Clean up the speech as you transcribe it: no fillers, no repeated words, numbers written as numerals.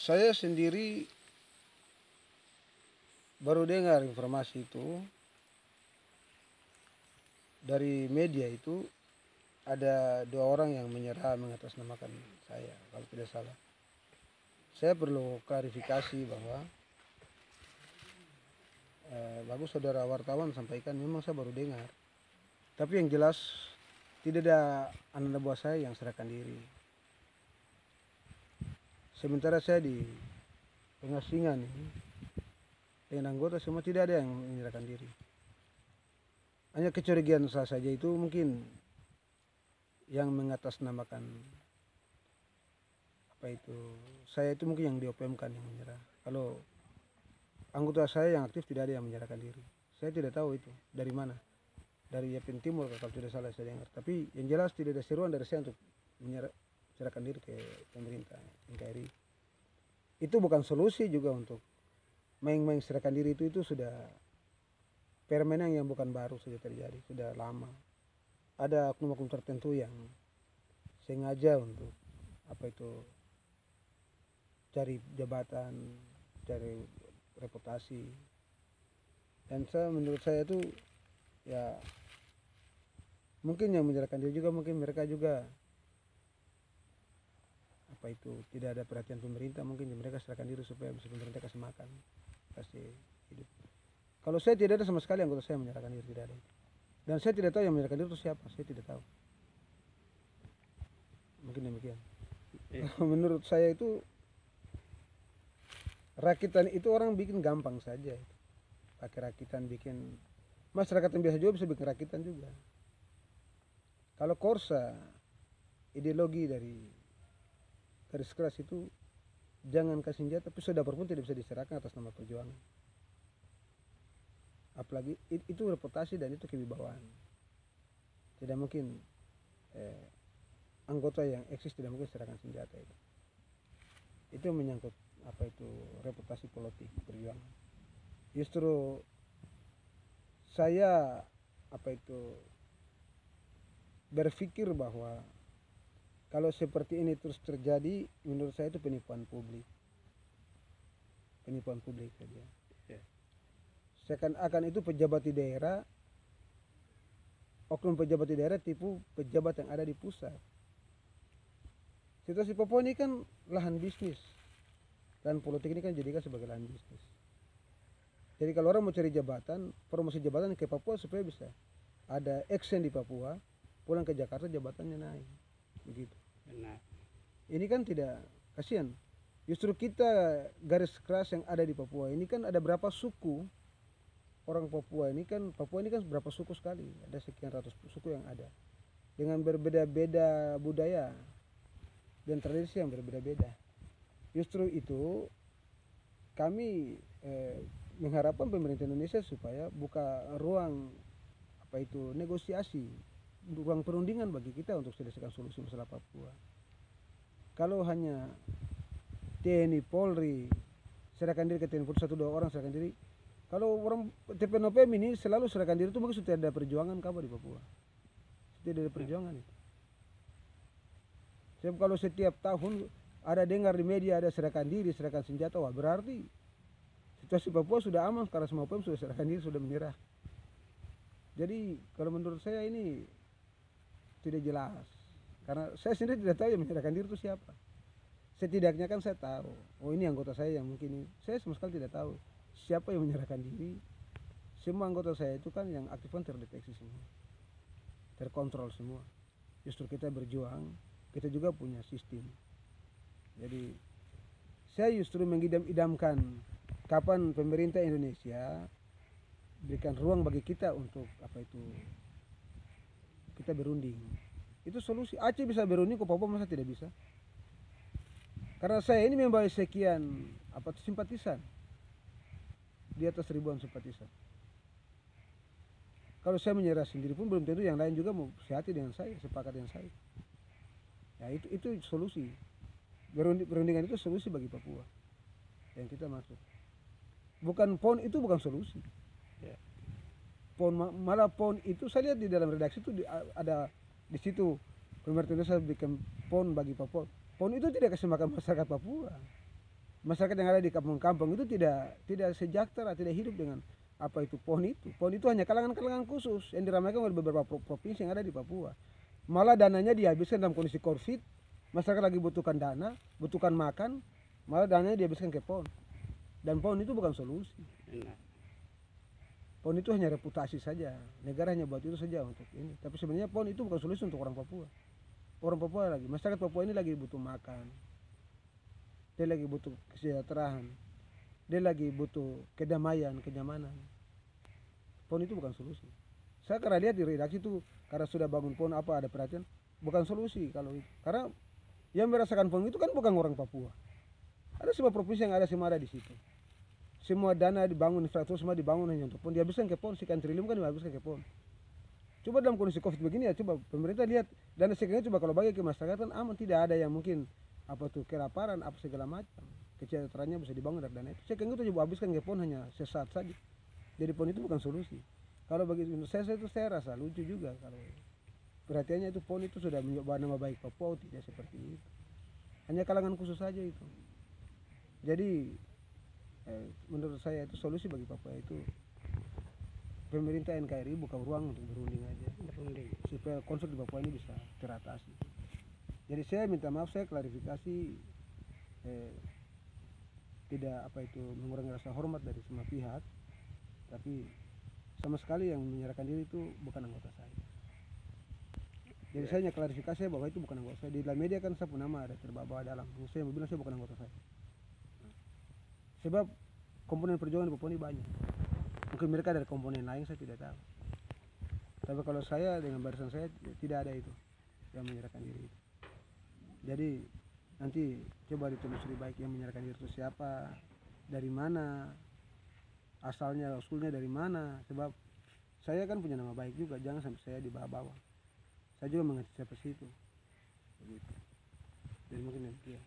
Saya sendiri baru dengar informasi itu dari media itu ada dua orang yang menyerah mengatasnamakan saya kalau tidak salah. Saya perlu klarifikasi bahwa bagus saudara wartawan sampaikan memang saya baru dengar. Tapi yang jelas tidak ada anak buah saya yang serahkan diri. Sementara saya di pengasingan ini dengan anggota semua tidak ada yang menyerahkan diri. Hanya kecurigaan saya saja itu mungkin yang mengatasnamakan apa itu saya itu mungkin yang diopemkan yang menyerah. Kalau anggota saya yang aktif tidak ada yang menyerahkan diri. Saya tidak tahu itu dari mana. Dari Yapen Timur kalau tidak salah saya dengar. Tapi yang jelas tidak ada seruan dari saya untuk menyerahkan diri ke pemerintah NKRI. Itu bukan solusi juga untuk main-main serahkan diri itu sudah permainan yang bukan baru saja terjadi, sudah lama. Ada oknum-oknum tertentu yang sengaja untuk apa itu cari jabatan, cari reputasi. Dan menurut saya itu ya mungkin yang menyerahkan diri juga mungkin mereka juga apa itu tidak ada perhatian pemerintah, mungkin mereka serahkan diri supaya bisa pemerintah kasih makan, kasih hidup. Kalau saya tidak ada sama sekali anggota saya menyerahkan diri, tidak ada. Dan saya tidak tahu yang menyerahkan diri itu siapa, saya tidak tahu. Mungkin demikian. Menurut saya itu rakitan itu orang bikin gampang saja. Pakai rakitan bikin, masyarakat yang biasa juga bisa bikin rakitan juga. Kalau Korsa ideologi dari garis keras itu jangan kasih senjata, tapi sudah pun tidak bisa diserahkan atas nama perjuangan. Apalagi itu reputasi dan itu kewibawaan. Tidak mungkin anggota yang eksis tidak mungkin serahkan senjata itu. Itu menyangkut apa itu reputasi politik perjuangan. Justru saya apa itu berpikir bahwa kalau seperti ini terus terjadi, menurut saya itu penipuan publik saja. Seakan-akan itu pejabat di daerah, oknum pejabat di daerah tipu pejabat yang ada di pusat. Situasi Papua ini kan lahan bisnis, dan politik ini kan jadikan sebagai lahan bisnis. Jadi kalau orang mau cari jabatan, promosi jabatan ke Papua supaya bisa ada action di Papua, pulang ke Jakarta jabatannya naik, begitu. Benar. Ini kan tidak, kasihan. Justru kita garis keras yang ada di Papua ini kan ada berapa suku orang Papua ini kan berapa suku sekali, ada sekian ratus suku yang ada dengan berbeda-beda budaya dan tradisi yang berbeda-beda. Justru itu kami mengharapkan pemerintah Indonesia supaya buka ruang apa itu negosiasi, ruang perundingan bagi kita untuk selesaikan solusi masalah Papua. Kalau hanya TNI Polri serahkan diri ke TNI Polri, 1-2 orang serahkan diri. Kalau orang TPNOPM ini selalu serahkan diri itu mungkin sudah ada perjuangan kabar di Papua. Tidak ada perjuangan itu. Sebab kalau setiap tahun ada dengar di media ada serahkan diri, serahkan senjata, wah berarti situasi Papua sudah aman karena semua PM sudah serahkan diri, sudah menyerah. Jadi kalau menurut saya ini tidak jelas. Karena saya sendiri tidak tahu yang menyerahkan diri itu siapa. Setidaknya kan saya tahu, oh ini anggota saya yang mungkin ini. Saya sama sekali tidak tahu siapa yang menyerahkan diri. Semua anggota saya itu kan yang aktif kan terdeteksi semua, terkontrol semua. Justru kita berjuang, kita juga punya sistem. Jadi saya justru mengidam-idamkan kapan pemerintah Indonesia berikan ruang bagi kita untuk apa itu kita berunding. Itu solusi. Aceh bisa berunding, kok Papua masa tidak bisa? Karena saya ini membawa sekian apa simpatisan, di atas ribuan simpatisan. Kalau saya menyerah sendiri pun belum tentu yang lain juga mau sehati dengan saya, sepakat dengan saya. Ya itu solusi. Perundingan itu solusi bagi Papua yang kita maksud. Bukan PON itu bukan solusi. Ya. Malah PON itu saya lihat di dalam redaksi itu ada di situ pemerintah Indonesia bikin PON bagi Papua. PON itu tidak kasih makan masyarakat Papua. masyarakat yang ada di kampung-kampung itu tidak sejahtera, tidak hidup dengan apa itu PON itu. PON itu hanya kalangan-kalangan khusus yang diramaikan oleh beberapa provinsi yang ada di Papua. Malah dananya dihabiskan dalam kondisi COVID, masyarakat lagi butuhkan dana, butuhkan makan, malah dananya dihabiskan ke PON. Dan PON itu bukan solusi. PON itu hanya reputasi saja, negara hanya buat itu saja untuk ini. Tapi sebenarnya PON itu bukan solusi untuk orang Papua. Orang Papua lagi, masyarakat Papua ini lagi butuh makan, dia lagi butuh kesejahteraan, dia lagi butuh kedamaian, kenyamanan. PON itu bukan solusi. Saya karena lihat di redaksi itu, karena sudah bangun PON apa ada perhatian, bukan solusi kalau itu. Karena yang merasakan PON itu kan bukan orang Papua. Ada semua provinsi yang ada semua ada di situ. Semua dana dibangun, infrastruktur semua dibangun hanya untuk PON. Dihabiskan ke PON, sekian triliun kan dihabiskan ke PON. Coba dalam kondisi COVID begini ya, coba pemerintah lihat dana sekian, coba kalau bagi ke masyarakat kan aman, tidak ada yang mungkin apa tuh kelaparan, apa segala macam. Kesejahteraannya bisa dibangun dari dana itu. Sekian itu coba habiskan ke PON hanya sesaat saja. Jadi PON itu bukan solusi. Kalau bagi saya itu saya rasa lucu juga kalau perhatiannya itu PON itu sudah mencoba nama baik Papua, tidak seperti itu. Hanya kalangan khusus saja itu. Jadi menurut saya itu solusi bagi Papua itu pemerintah NKRI buka ruang untuk berunding aja, supaya konflik di Papua ini bisa teratasi. Jadi saya minta maaf, saya klarifikasi tidak apa itu mengurangi rasa hormat dari semua pihak, tapi sama sekali yang menyerahkan diri itu bukan anggota saya. Jadi saya hanya klarifikasi bahwa itu bukan anggota saya. Di dalam media kan saya pun nama ada terbawa dalam. Saya mau bilang saya bukan anggota saya. Sebab komponen perjuangan di Papua ini banyak. Mungkin mereka dari komponen lain saya tidak tahu. Tapi kalau saya dengan barisan saya tidak ada itu yang menyerahkan diri itu. Jadi nanti coba ditelusuri baik yang menyerahkan diri itu siapa, dari mana, asalnya, usulnya dari mana. Sebab saya kan punya nama baik juga, jangan sampai saya dibawa-bawa. Saya juga mengerti siapa situ. Begitu. Jadi mungkin demikian.